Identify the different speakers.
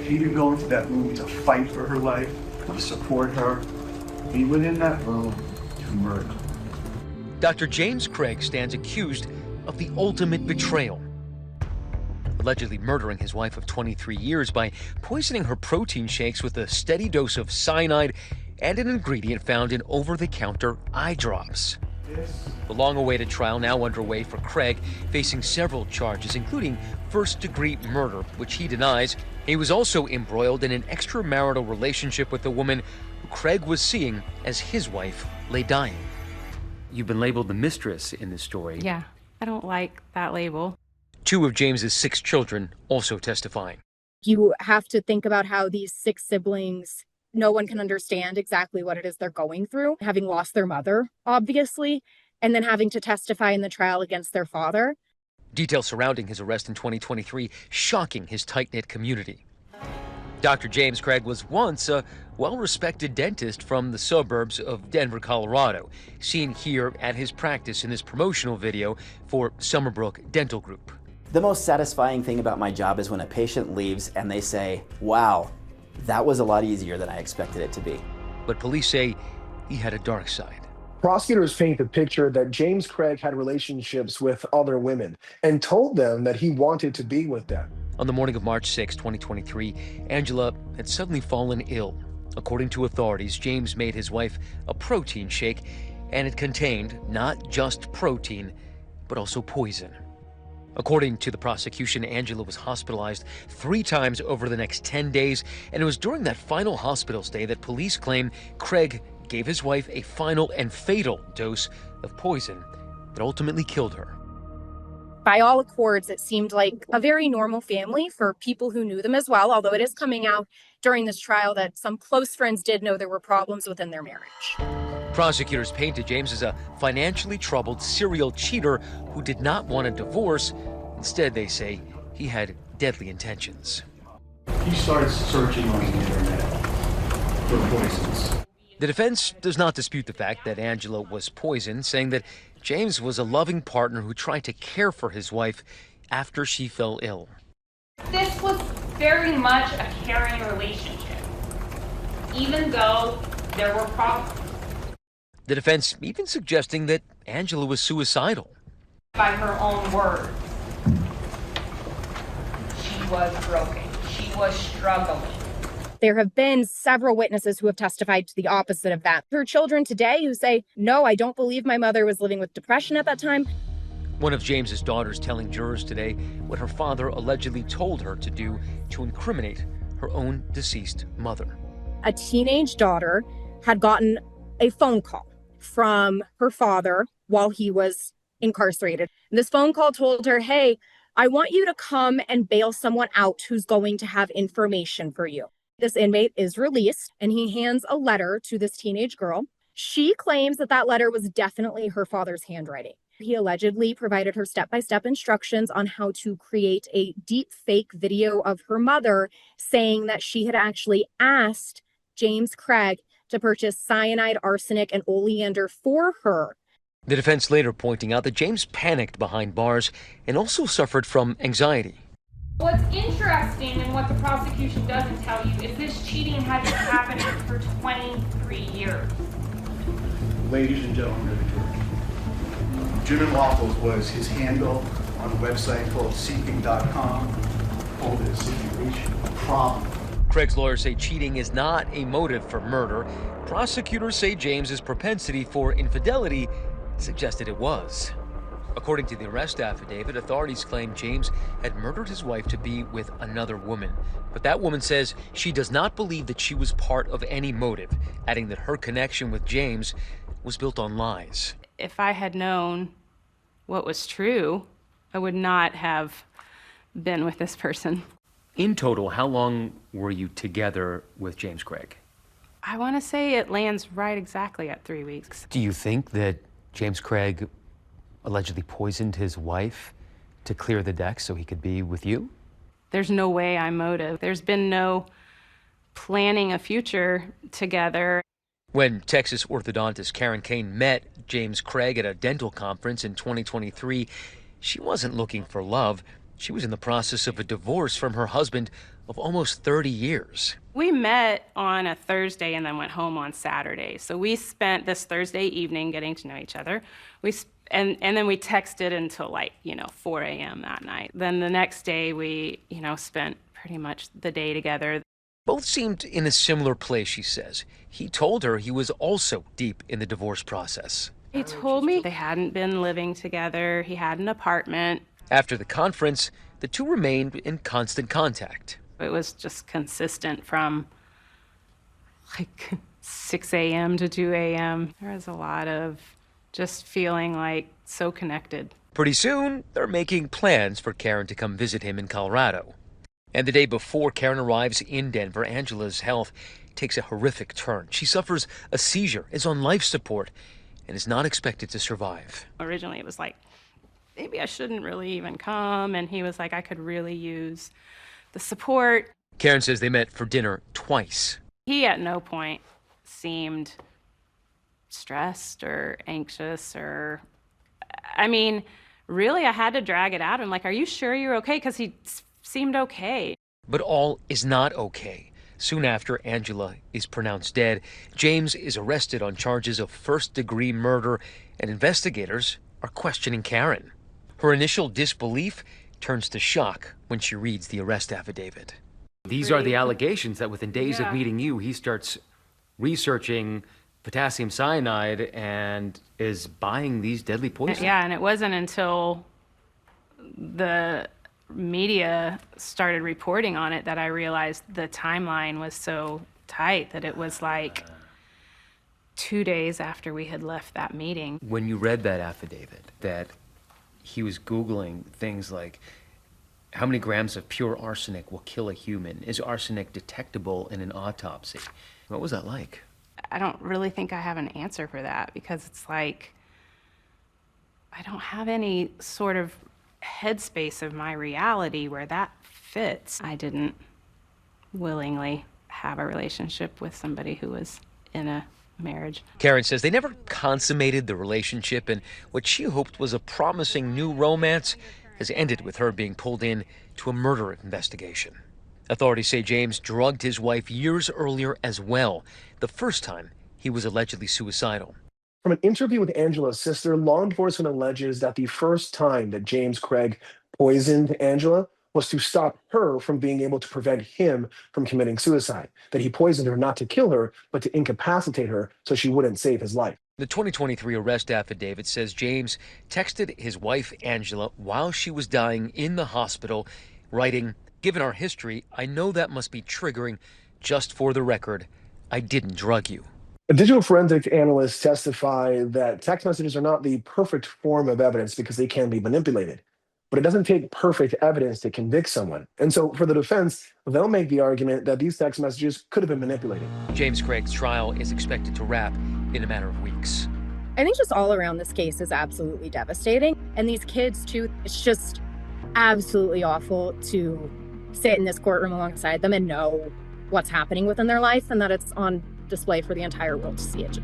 Speaker 1: She didn't go into that room to fight for her life, to support her. He went in that room to murder.
Speaker 2: Dr. James Craig stands accused of the ultimate betrayal, allegedly murdering his wife of 23 years by poisoning her protein shakes with a steady dose of cyanide and an ingredient found in over-the-counter eye drops. The long-awaited trial now underway for Craig, facing several charges, including first-degree murder, which he denies. He was also embroiled in an extramarital relationship with a woman who Craig was seeing as his wife lay dying. You've been labeled the mistress in this story.
Speaker 3: Yeah, I don't like that label.
Speaker 2: 2 of James's 6 children also testifying.
Speaker 4: You have to think about how these 6 siblings, no one can understand exactly what it is they're going through, having lost their mother, obviously, and then having to testify in the trial against their father.
Speaker 2: Details surrounding his arrest in 2023 shocking his tight-knit community. Dr. James Craig was once a well-respected dentist from the suburbs of Denver, Colorado, seen here at his practice in this promotional video for Summerbrook Dental Group.
Speaker 5: The most satisfying thing about my job is when a patient leaves and they say, "Wow, that was a lot easier than I expected it to be."
Speaker 2: But police say he had a dark side.
Speaker 6: Prosecutors paint the picture that James Craig had relationships with other women and told them that he wanted to be with them.
Speaker 2: On the morning of March 6, 2023, Angela had suddenly fallen ill. According to authorities, James made his wife a protein shake, and it contained not just protein, but also poison. According to the prosecution, Angela was hospitalized 3 times over the next 10 days, and it was during that final hospital stay that police claim Craig gave his wife a final and fatal dose of poison that ultimately killed her.
Speaker 4: By all accords, it seemed like a very normal family for people who knew them as well, although it is coming out during this trial that some close friends did know there were problems within their marriage.
Speaker 2: Prosecutors painted James as a financially troubled serial cheater who did not want a divorce. Instead, they say he had deadly intentions.
Speaker 1: He started searching on the internet for poisons.
Speaker 2: The defense does not dispute the fact that Angela was poisoned, saying that James was a loving partner who tried to care for his wife after she fell ill.
Speaker 7: This was very much a caring relationship, even though there were problems.
Speaker 2: The defense even suggesting that Angela was suicidal.
Speaker 7: By her own words, she was broken. She was struggling.
Speaker 4: There have been several witnesses who have testified to the opposite of that. Her children today who say, "No, I don't believe my mother was living with depression at that time."
Speaker 2: One of James's daughters telling jurors today what her father allegedly told her to do to incriminate her own deceased mother.
Speaker 4: A teenage daughter had gotten a phone call from her father while he was incarcerated. And this phone call told her, "Hey, I want you to come and bail someone out who's going to have information for you." This inmate is released, and he hands a letter to this teenage girl. She claims that that letter was definitely her father's handwriting. He allegedly provided her step-by-step instructions on how to create a deep fake video of her mother, saying that she had actually asked James Craig to purchase cyanide, arsenic, and oleander for her.
Speaker 2: The defense later pointing out that James panicked behind bars and also suffered from anxiety.
Speaker 7: What's interesting and what the prosecution doesn't tell you is this cheating had been happening for 23 years.
Speaker 1: Ladies and gentlemen of the jury, Jim and Waffles was his handle on a website called seeking.com. Called it a situation, a problem.
Speaker 2: Craig's lawyers say cheating is not a motive for murder. Prosecutors say James's propensity for infidelity suggested it was. According to the arrest affidavit, authorities claim James had murdered his wife to be with another woman. But that woman says she does not believe that she was part of any motive, adding that her connection with James was built on lies.
Speaker 3: If I had known what was true, I would not have been with this person.
Speaker 2: In total, how long were you together with James Craig?
Speaker 3: I want to say it lands right exactly at 3 weeks.
Speaker 2: Do you think that James Craig allegedly poisoned his wife to clear the deck so he could be with you?
Speaker 3: There's no way I'm motive. There's been no planning a future together.
Speaker 2: When Texas orthodontist Karen Kane met James Craig at a dental conference in 2023, she wasn't looking for love. She was in the process of a divorce from her husband of almost 30 years.
Speaker 3: We met on a Thursday and then went home on Saturday. So we spent this Thursday evening getting to know each other. And then we texted until 4 a.m. that night. Then the next day we, spent pretty much the day together.
Speaker 2: Both seemed in a similar place, she says. He told her he was also deep in the divorce process.
Speaker 3: He told me they hadn't been living together. He had an apartment.
Speaker 2: After the conference, the two remained in constant contact.
Speaker 3: It was just consistent from 6 a.m. to 2 a.m. There was a lot of just feeling so connected.
Speaker 2: Pretty soon, they're making plans for Karen to come visit him in Colorado. And the day before Karen arrives in Denver, Angela's health takes a horrific turn. She suffers a seizure, is on life support, and is not expected to survive.
Speaker 3: Originally, it was maybe I shouldn't really even come. And he was like, I could really use the support.
Speaker 2: Karen says they met for dinner twice.
Speaker 3: He at no point seemed stressed or anxious really, I had to drag it out. I'm like, are you sure you're okay? Because he seemed okay.
Speaker 2: But all is not okay. Soon after Angela is pronounced dead, James is arrested on charges of first-degree murder, and investigators are questioning Karen. Her initial disbelief turns to shock when she reads the arrest affidavit.
Speaker 8: These are the allegations that within days of meeting you, he starts researching potassium cyanide and is buying these deadly poisons.
Speaker 3: Yeah, and it wasn't until the media started reporting on it that I realized the timeline was so tight that it was 2 days after we had left that meeting.
Speaker 8: When you read that affidavit, that he was Googling things like, how many grams of pure arsenic will kill a human? Is arsenic detectable in an autopsy? What was that like?
Speaker 3: I don't really think I have an answer for that, because it's I don't have any sort of headspace of my reality where that fits. I didn't willingly have a relationship with somebody who was in a marriage.
Speaker 2: Karen says they never consummated the relationship, and what she hoped was a promising new romance has ended with her being pulled in to a murder investigation. Authorities say James drugged his wife years earlier as well, the first time he was allegedly suicidal.
Speaker 6: From an interview with Angela's sister, law enforcement alleges that the first time that James Craig poisoned Angela was to stop her from being able to prevent him from committing suicide. That he poisoned her not to kill her, but to incapacitate her so she wouldn't save his life.
Speaker 2: The 2023 arrest affidavit says James texted his wife Angela while she was dying in the hospital, writing, "Given our history, I know that must be triggering. Just for the record, I didn't drug you."
Speaker 6: Digital forensic analysts testify that text messages are not the perfect form of evidence because they can be manipulated. But it doesn't take perfect evidence to convict someone. And so for the defense, they'll make the argument that these text messages could have been manipulated.
Speaker 2: James Craig's trial is expected to wrap in a matter of weeks.
Speaker 4: I think just all around this case is absolutely devastating. And these kids too, it's just absolutely awful to sit in this courtroom alongside them and know what's happening within their life and that it's on display for the entire world to see it.